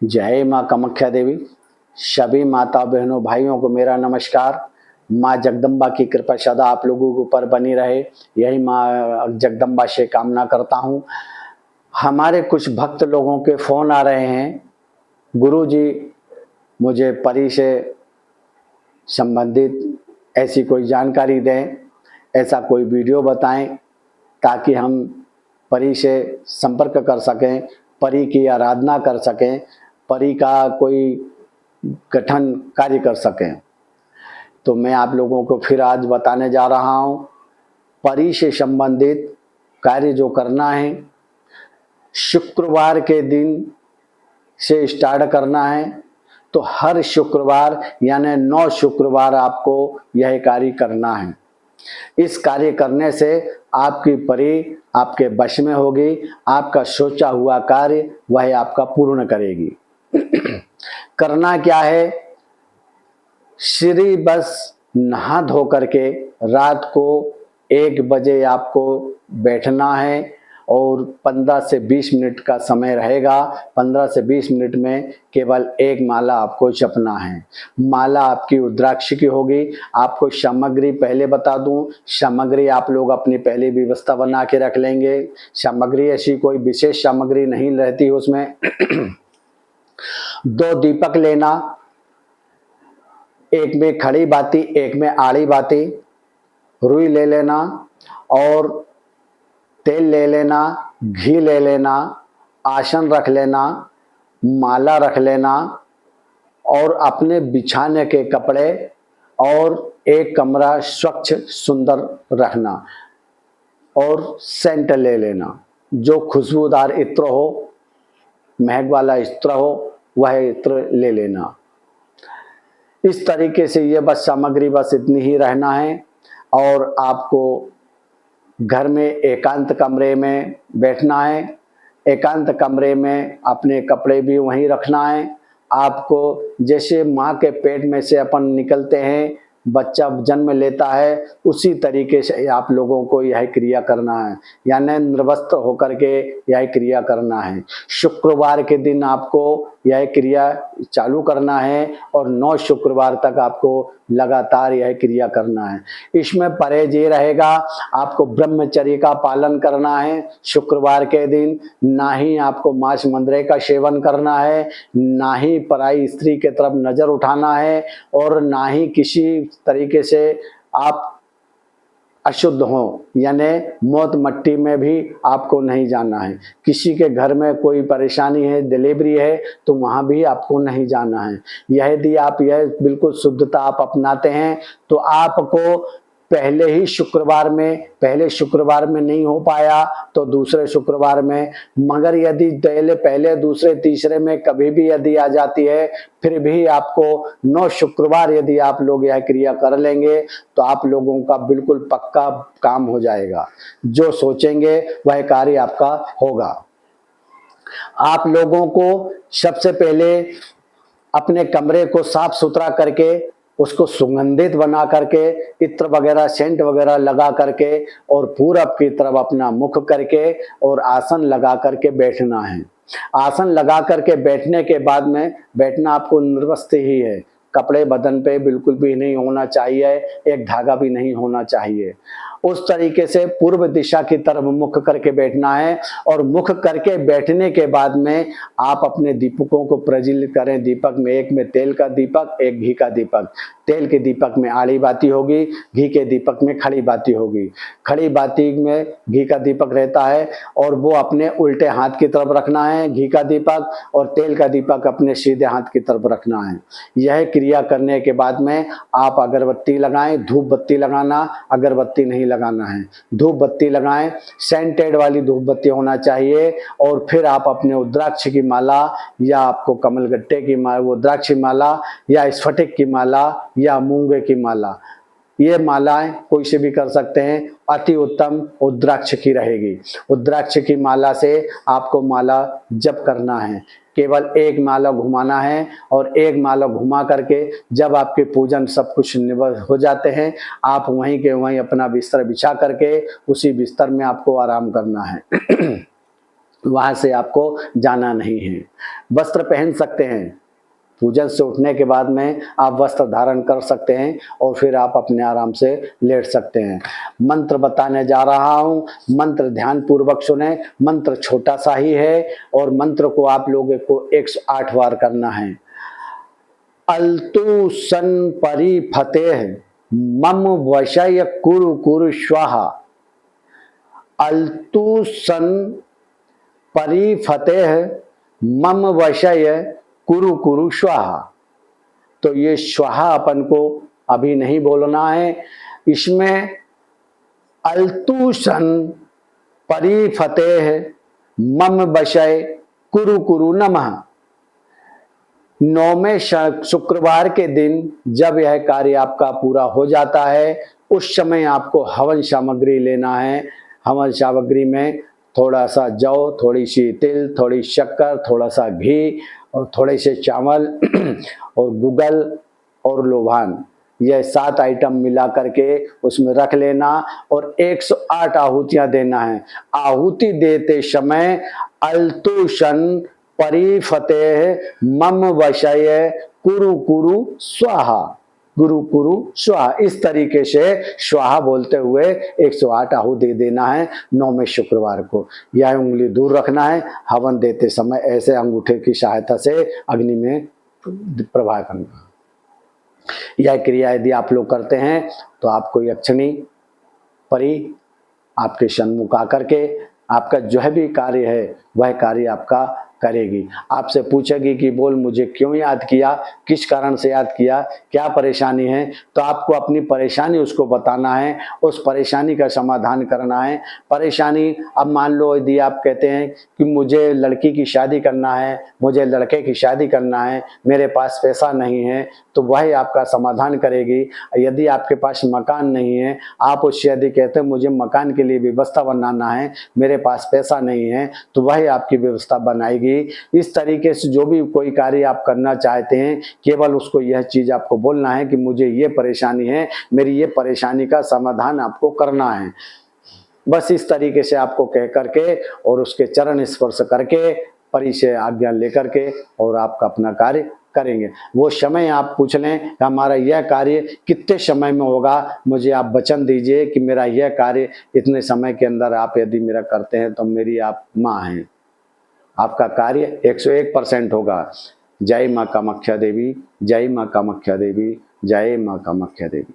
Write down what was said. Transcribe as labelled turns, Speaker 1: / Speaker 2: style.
Speaker 1: जय माँ कामाख्या देवी। सभी माता बहनों भाइयों को मेरा नमस्कार। माँ जगदम्बा की कृपा सदा आप लोगों के ऊपर बनी रहे, यही माँ जगदम्बा से कामना करता हूँ। हमारे कुछ भक्त लोगों के फोन आ रहे हैं, गुरु जी मुझे परी से संबंधित ऐसी कोई जानकारी दें, ऐसा कोई वीडियो बताएं ताकि हम परी से संपर्क कर सकें, परी की आराधना कर सकें, परी का कोई गठन कार्य कर सकें। तो मैं आप लोगों को फिर आज बताने जा रहा हूं, परी से संबंधित कार्य जो करना है शुक्रवार के दिन से स्टार्ट करना है। तो हर शुक्रवार यानी 9 शुक्रवार आपको यह कार्य करना है। इस कार्य करने से आपकी परी आपके वश में होगी, आपका सोचा हुआ कार्य वह आपका पूर्ण करेगी। करना क्या है, श्री बस नहा धो करके रात को 1 बजे आपको बैठना है और 15 से 20 मिनट का समय रहेगा। 15 से 20 मिनट में केवल एक माला आपको जपना है। माला आपकी रुद्राक्ष की होगी। आपको सामग्री पहले बता दूं, सामग्री आप लोग अपनी पहले व्यवस्था बना के रख लेंगे। सामग्री ऐसी कोई विशेष सामग्री नहीं रहती उसमें। 2 दीपक लेना, एक में खड़ी बाती, एक में आड़ी बाती, रुई ले लेना और तेल ले लेना, घी ले लेना, आसन रख लेना, माला रख लेना और अपने बिछाने के कपड़े और एक कमरा स्वच्छ सुंदर रखना और सेंट ले लेना, जो खुशबूदार इत्र हो, महक वाला इत्र हो, वह इत्र ले लेना। इस तरीके से ये बस सामग्री बस इतनी ही रहना है। और आपको घर में एकांत कमरे में बैठना है। एकांत कमरे में अपने कपड़े भी वहीं रखना है। आपको जैसे माँ के पेट में से अपन निकलते हैं, बच्चा जन्म लेता है, उसी तरीके से आप लोगों को यह क्रिया करना है, यानी निर्वस्त्र होकर के यह क्रिया करना है। शुक्रवार के दिन आपको यह क्रिया चालू करना है और 9 शुक्रवार तक आपको लगातार यह क्रिया करना है। इसमें परहेज ये रहेगा, आपको ब्रह्मचर्य का पालन करना है। शुक्रवार के दिन ना ही आपको मांस मंद्रे का सेवन करना है, ना ही पराई स्त्री के तरफ नजर उठाना है और ना ही किसी तरीके से आप अशुद्ध हो, यानी मौत मट्टी में भी आपको नहीं जाना है। किसी के घर में कोई परेशानी है, डिलीवरी है, तो वहां भी आपको नहीं जाना है। यदि आप यह बिल्कुल शुद्धता आप अपनाते हैं तो आपको पहले शुक्रवार में नहीं हो पाया तो दूसरे शुक्रवार में, मगर यदि पहले दूसरे तीसरे में कभी भी यदि आ जाती है, फिर भी आपको 9 शुक्रवार यदि आप लोग यह क्रिया कर लेंगे तो आप लोगों का बिल्कुल पक्का काम हो जाएगा। जो सोचेंगे वह कार्य आपका होगा। आप लोगों को सबसे पहले अपने कमरे को साफ सुथरा करके उसको सुगंधित बना करके, इत्र वगैरह सेंट वगैरह लगा करके और पूरब की तरफ अपना मुख करके और आसन लगा करके बैठना है। आसन लगा करके बैठने के बाद में बैठना आपको निर्वस्त्र ही है। कपड़े बदन पे बिल्कुल भी नहीं होना चाहिए, एक धागा भी नहीं होना चाहिए। उस तरीके से पूर्व दिशा की तरफ मुख करके बैठना है और मुख करके बैठने के बाद में आप अपने दीपकों को प्रज्वलित करें। दीपक में, एक में तेल का दीपक, एक घी का दीपक। तेल के दीपक में आड़ी बाती होगी, घी के दीपक में खड़ी बाती होगी। खड़ी बाती में घी का दीपक रहता है और वो अपने उल्टे हाथ की तरफ रखना है घी का दीपक, और तेल का दीपक अपने सीधे हाथ की तरफ रखना है। यह क्रिया करने के बाद में आप अगरबत्ती लगाएं। धूप बत्ती लगाना, अगरबत्ती नहीं लगाना है। धूप बत्ती लगाएं, सेंटेड वाली धूप बत्ती होना चाहिए। और फिर आप अपने रुद्राक्ष की माला या आपको कमलगट्टे की माला, रुद्राक्ष माला या स्फटिक की माला या मूंगे की माला, ये मालाएं कोई से भी कर सकते हैं। अति उत्तम रुद्राक्ष की रहेगी। रुद्राक्ष की माला से आपको माला जप करना है। केवल एक माला घुमाना है और एक माला घुमा करके जब आपके पूजन सब कुछ हो जाते हैं, आप वहीं के वहीं अपना बिस्तर बिछा करके उसी बिस्तर में आपको आराम करना है। वहाँ से आपको जाना नहीं है। वस्त्र पहन सकते हैं, पूजन से उठने के बाद में आप वस्त्र धारण कर सकते हैं और फिर आप अपने आराम से लेट सकते हैं। मंत्र बताने जा रहा हूँ, मंत्र ध्यान पूर्वक सुने। मंत्र छोटा सा ही है और मंत्र को आप लोगों को 108 बार करना है। अल्तु सन परि फतेह मम वशय कुरु कुरु स्वाहा। अल्तु सन परि फतेह मम वशय कुरु कुरु स्वाहा। तो ये स्वाहा अपन को अभी नहीं बोलना है। इसमें अल्तु सन परि फतेह मम वशय कुरु कुरु नमः। 9वें शुक्रवार के दिन जब यह कार्य आपका पूरा हो जाता है, उस समय आपको हवन सामग्री लेना है। हवन सामग्री में थोड़ा सा जौ, थोड़ी सी तिल, थोड़ी शक्कर, थोड़ा सा घी और थोड़े से चावल और गुगल और लोभान, यह 7 आइटम मिला करके उसमें रख लेना और 108 आहुतियां देना है। आहुति देते समय अल्तु सन परि फतेह मम वशय कुरु कुरु स्वाहा, गुरु कुरु स्वाहा, इस तरीके से स्वाहा बोलते हुए 108 आहुति देना है 9वें शुक्रवार को। यह उंगली दूर रखना है। हवन देते समय ऐसे अंगूठे की सहायता से अग्नि में प्रवाह करना। यह क्रिया यदि आप लोग करते हैं तो आपको यक्षिणी परी आपके सन्मुख आकर के आपका जो भी कार्य है वह कार्य आपका करेगी। आपसे पूछेगी कि बोल मुझे क्यों याद किया, किस कारण से याद किया, क्या परेशानी है, तो आपको अपनी परेशानी उसको बताना है, उस परेशानी का समाधान करना है। परेशानी अब मान लो यदि आप कहते हैं कि मुझे लड़की की शादी करना है, मुझे लड़के की शादी करना है, मेरे पास पैसा नहीं है, तो वह आपका समाधान करेगी। यदि आपके पास मकान नहीं है, आप उससे यदि कहते हैं मुझे मकान के लिए व्यवस्था बनाना है, मेरे पास पैसा नहीं है, तो वह आपकी व्यवस्था बनाएगी। इस तरीके से जो भी कोई कार्य आप करना चाहते हैं, केवल उसको यह चीज आपको बोलना है कि मुझे ये परेशानी है, मेरी ये परेशानी का समाधान आपको करना है। बस इस तरीके से आपको कह करके और उसके चरण स्पर्श करके परि से आज्ञा लेकर के और आपका अपना कार्य करेंगे। वो समय आप पूछ लें कि हमारा यह कार्य कितने समय में होगा, मुझे आप वचन दीजिए कि मेरा यह कार्य इतने समय के अंदर आप यदि मेरा करते हैं तो मेरी आप माँ हैं, आपका कार्य 101% होगा। जय माँ कामाख्या देवी, जय माँ कामाख्या देवी, जय माँ कामाख्या देवी।